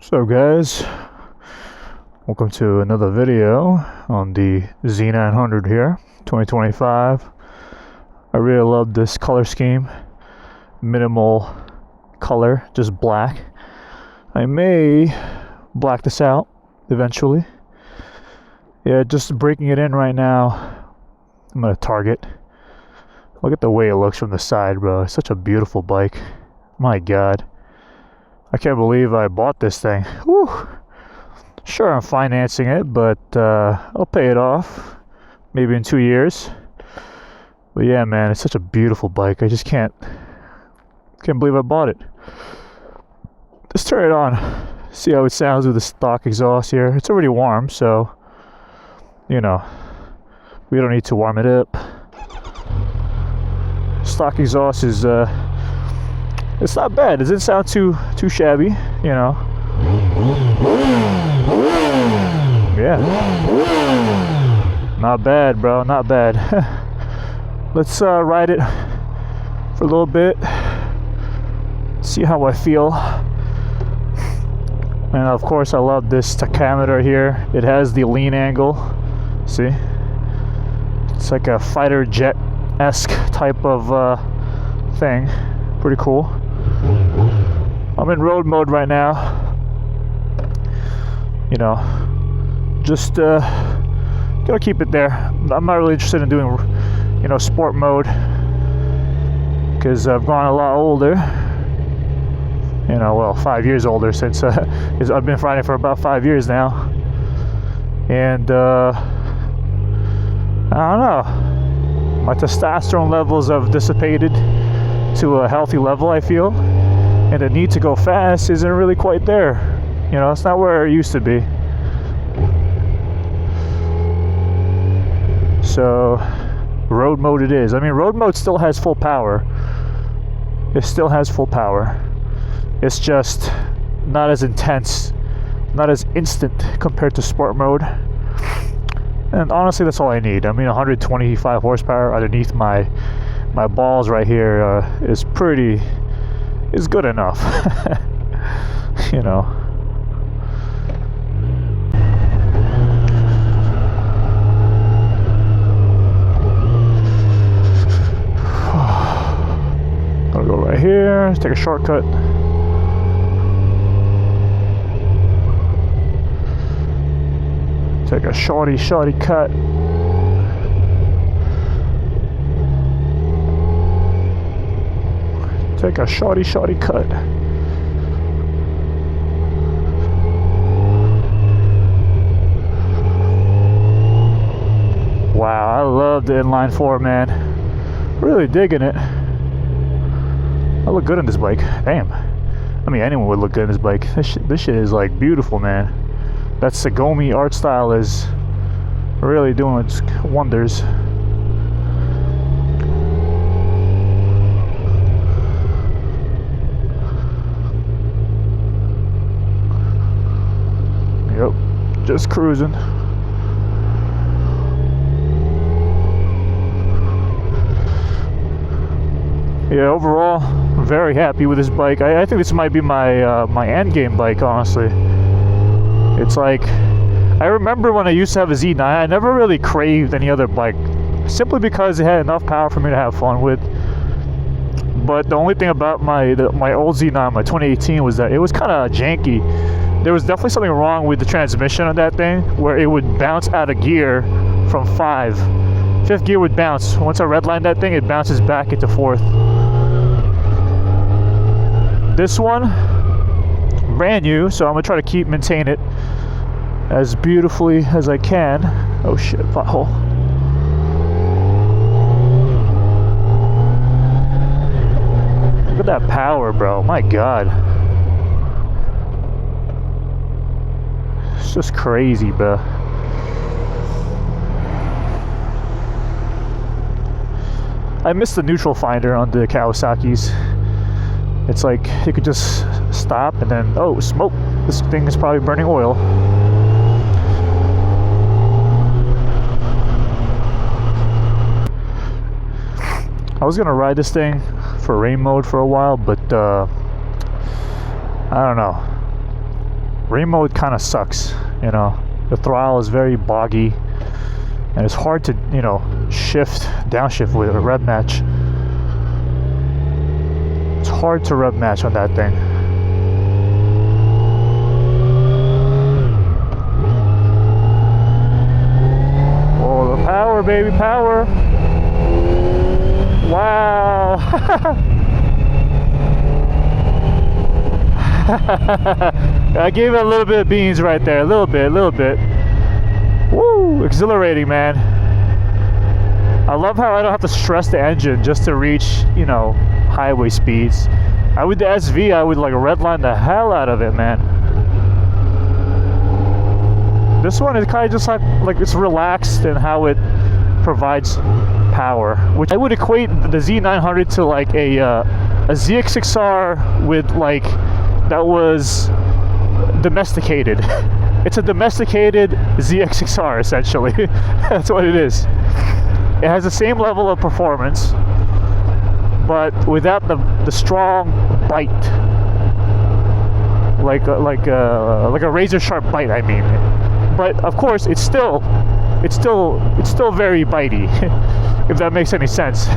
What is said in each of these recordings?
So guys, welcome to another video on the Z900 here, 2025. I really love this color scheme. Minimal color, just black. I may black this out eventually. Yeah, just breaking it in right now. I'm gonna target. Look at the way it looks from the side, bro. It's such a beautiful bike. My God. I can't believe I bought this thing. Whew. Sure, I'm financing it, but I'll pay it off maybe in 2 years. But yeah, man, it's such a beautiful bike. I just can't believe I bought it. Let's turn it on. See how it sounds with the stock exhaust here. It's already warm, so you know, we don't need to warm it up. Stock exhaust is it's not bad. It doesn't sound too shabby, you know. Yeah. Not bad, bro. Not bad. Let's ride it for a little bit. See how I feel. And of course, I love this tachometer here. It has the lean angle. See? It's like a fighter jet-esque type of thing. Pretty cool. I'm in road mode right now. You know, just gonna keep it there. I'm not really interested in doing, you know, sport mode, because I've gone a lot older. You know, well, 5 years older since I've been riding for about 5 years now, and I don't know. My testosterone levels have dissipated to a healthy level, I feel, and the need to go fast isn't really quite there. You know, it's not where it used to be. So road mode it is. I mean, road mode still has full power. It still has full power. It's just not as intense, not as instant compared to sport mode. And honestly, that's all I need. I mean, 125 horsepower underneath my balls right here is good enough. You know. I'll go right here, take a shortcut. Take a shorty cut. Take a shorty cut. Wow, I love the inline four, man. Really digging it. I look good on this bike. Damn. I mean, anyone would look good on this bike. This shit is like beautiful, man. That Sagomi art style is really doing its wonders. Yep, just cruising. Yeah, overall, I'm very happy with this bike. I think this might be my my end game bike, honestly. It's like, I remember when I used to have a Z9, I never really craved any other bike, simply because it had enough power for me to have fun with. But the only thing about my old Z9, my 2018, was that it was kind of janky. There was definitely something wrong with the transmission on that thing, where it would bounce out of gear from 5. 5th gear would bounce. Once I redlined that thing, it bounces back into 4th. This one, brand new, so I'm gonna try to maintain it as beautifully as I can. Oh shit, pothole. Look at that power, bro. My God. It's just crazy, bro. I miss the neutral finder on the Kawasaki's. It's like you could just stop and then, oh, smoke. This thing is probably burning oil. I was gonna ride this thing for rain mode for a while, but I don't know. rain mode kind of sucks, you know. The throttle is very boggy, and it's hard to, you know, downshift with a rev match. It's hard to rev match on that thing. Oh, the power, baby, power. Wow. I gave it a little bit of beans right there, a little bit. Woo, exhilarating, man. I love how I don't have to stress the engine just to reach, you know, highway speeds. With the SV, I would like redline the hell out of it, man. This one is kind of just like it's relaxed in how it provides power, which I would equate the Z900 to like a ZX6R with like, that was domesticated. It's a domesticated ZX6R essentially. That's what it is. It has the same level of performance, but without the strong bite, like a razor sharp bite, I mean. But of course, it's still very bitey, if that makes any sense.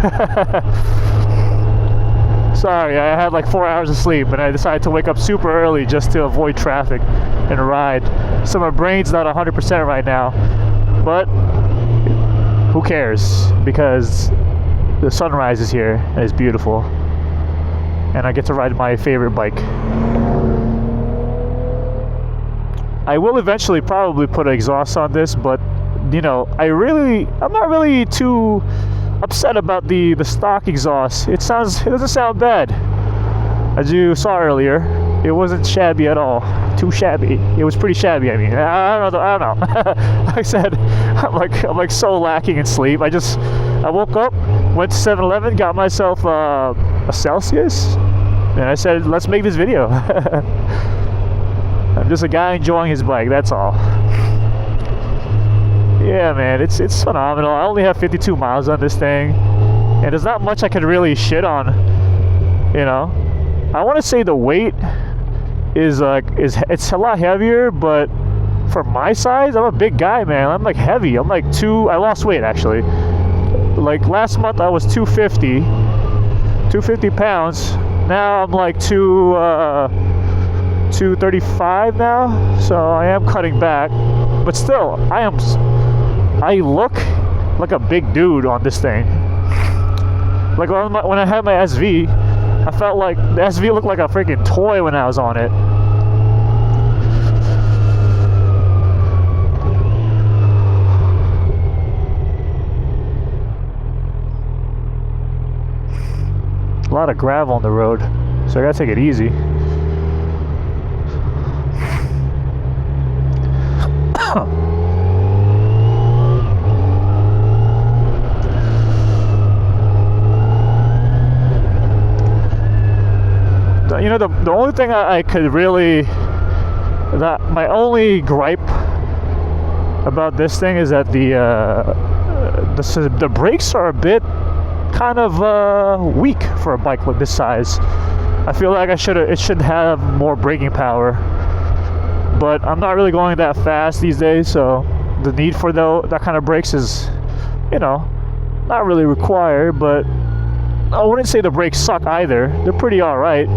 Sorry, I had like 4 hours of sleep, and I decided to wake up super early just to avoid traffic and ride. So my brain's not 100% right now, but who cares? Because the sunrise is here and it's beautiful, and I get to ride my favorite bike. I will eventually probably put an exhaust on this, but you know, I'm not really too upset about the stock exhaust. It doesn't sound bad. As you saw earlier, it wasn't shabby at all. Too shabby. It was pretty shabby. I mean, I don't know. Like I said, I'm like so lacking in sleep. I woke up, went to 7-Eleven, got myself a Celsius, and I said, let's make this video. I'm just a guy enjoying his bike, that's all. Yeah, man, it's phenomenal. I only have 52 miles on this thing, and there's not much I could really shit on, you know. I want to say the weight is it's a lot heavier, but for my size, I'm a big guy, man. I'm like heavy. I'm like I lost weight actually. Like last month I was 250 pounds. Now I'm like 235 now, so I am cutting back, but still I look like a big dude on this thing. Like when I had my SV, I felt like the SV looked like a freaking toy when I was on it. A lot of gravel on the road, so I gotta take it easy. You know, the only thing I could really, my only gripe about this thing is that the brakes are a bit kind of weak for a bike like this size. I feel like it should have more braking power, but I'm not really going that fast these days, so the need for that kind of brakes is, you know, not really required. But I wouldn't say the brakes suck either. They're pretty alright.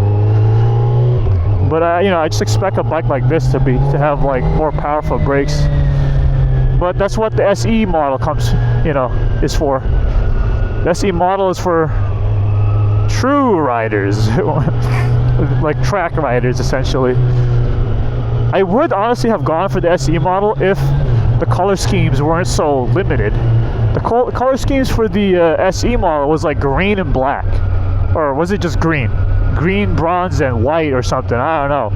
But you know, I just expect a bike like this to have like more powerful brakes. But that's what the SE model is for. The SE model is for true riders, like track riders essentially. I would honestly have gone for the SE model if the color schemes weren't so limited. The color schemes for the SE model was like green and black, or was it just green, bronze, and white or something? I don't know.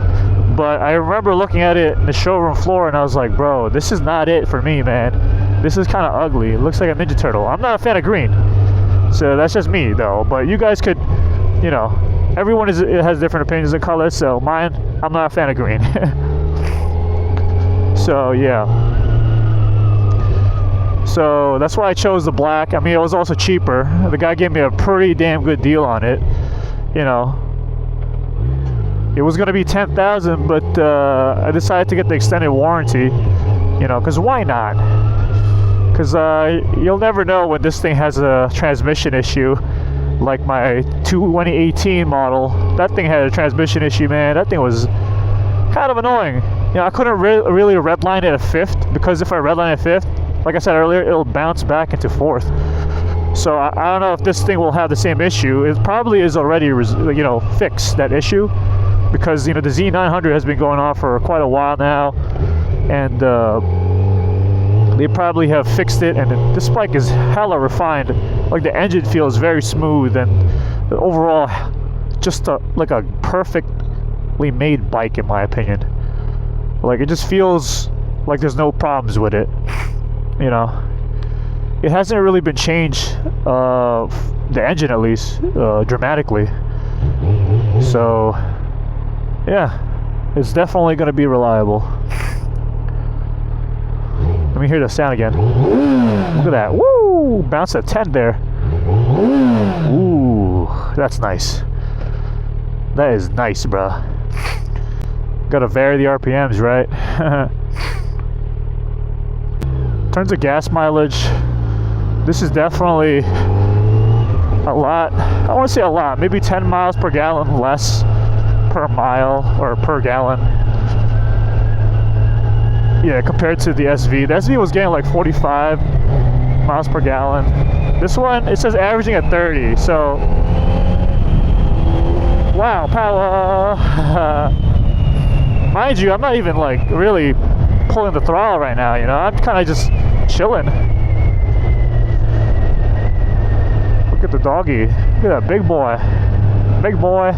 But I remember looking at it in the showroom floor, and I was like, bro, this is not it for me, man. This is kind of ugly. It looks like a Ninja Turtle. I'm not a fan of green, so that's just me though. But you guys could, you know, everyone has different opinions of colors. So mine, I'm not a fan of green. So yeah. So that's why I chose the black. I mean, it was also cheaper. The guy gave me a pretty damn good deal on it. You know, It was gonna be 10,000, but I decided to get the extended warranty. You know, because why not? Because you'll never know when this thing has a transmission issue. Like my 2018 model, that thing had a transmission issue, man. That thing was kind of annoying. You know, I couldn't really redline it at 5th, because if I redline at 5th, like I said earlier, it'll bounce back into 4th. So I don't know if this thing will have the same issue. It probably is already, you know, fixed, that issue, because, you know, the Z900 has been going on for quite a while now, and they probably have fixed it, and this bike is hella refined. Like, the engine feels very smooth, and overall just like a perfectly made bike, in my opinion. Like, it just feels like there's no problems with it, you know. It hasn't really been changed, the engine at least, dramatically. So yeah, it's definitely going to be reliable. Let me hear the sound again. Look at that. Woo! Bounce at 10 there. Ooh, that's nice. That is nice, bruh. Gotta vary the RPMs, right? In terms of gas mileage, this is definitely a lot. I want to say a lot. Maybe 10 miles per gallon less per mile, or per gallon. Yeah, compared to the SV. The SV was getting like 45 miles per gallon. This one, it says averaging at 30, so wow, power. Mind you, I'm not even like really pulling the throttle right now, you know. I'm kind of just chilling. Look at the doggy. Look at that big boy. Big boy.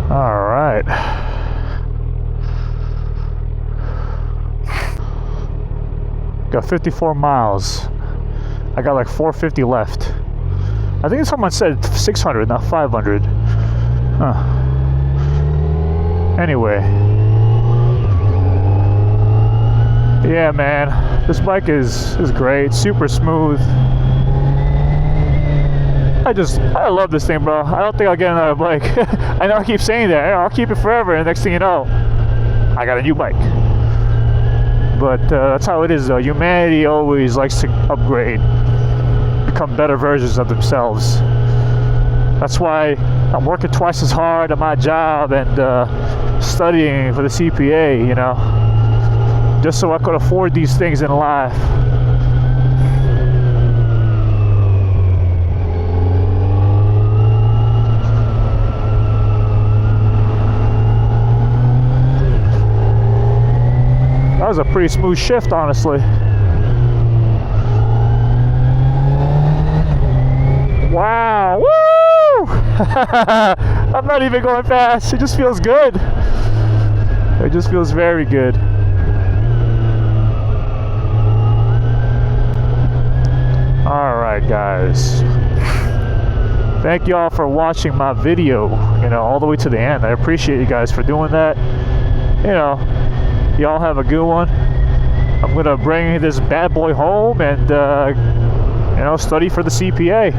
Alright. Got 54 miles. I got like 450 left. I think someone said 600, not 500. Huh. Anyway. Yeah, man. This bike is great. Super smooth. I love this thing, bro. I don't think I'll get another bike. I know I keep saying that. I'll keep it forever, and next thing you know, I got a new bike. But that's how it is, though. Humanity always likes to upgrade, become better versions of themselves. That's why I'm working twice as hard at my job and studying for the CPA, you know, just so I could afford these things in life. That was a pretty smooth shift, honestly. Wow! Woo! I'm not even going fast. It just feels good. It just feels very good. Alright, guys. Thank you all for watching my video, you know, all the way to the end. I appreciate you guys for doing that. You know, y'all have a good one. I'm gonna bring this bad boy home and you know, study for the CPA.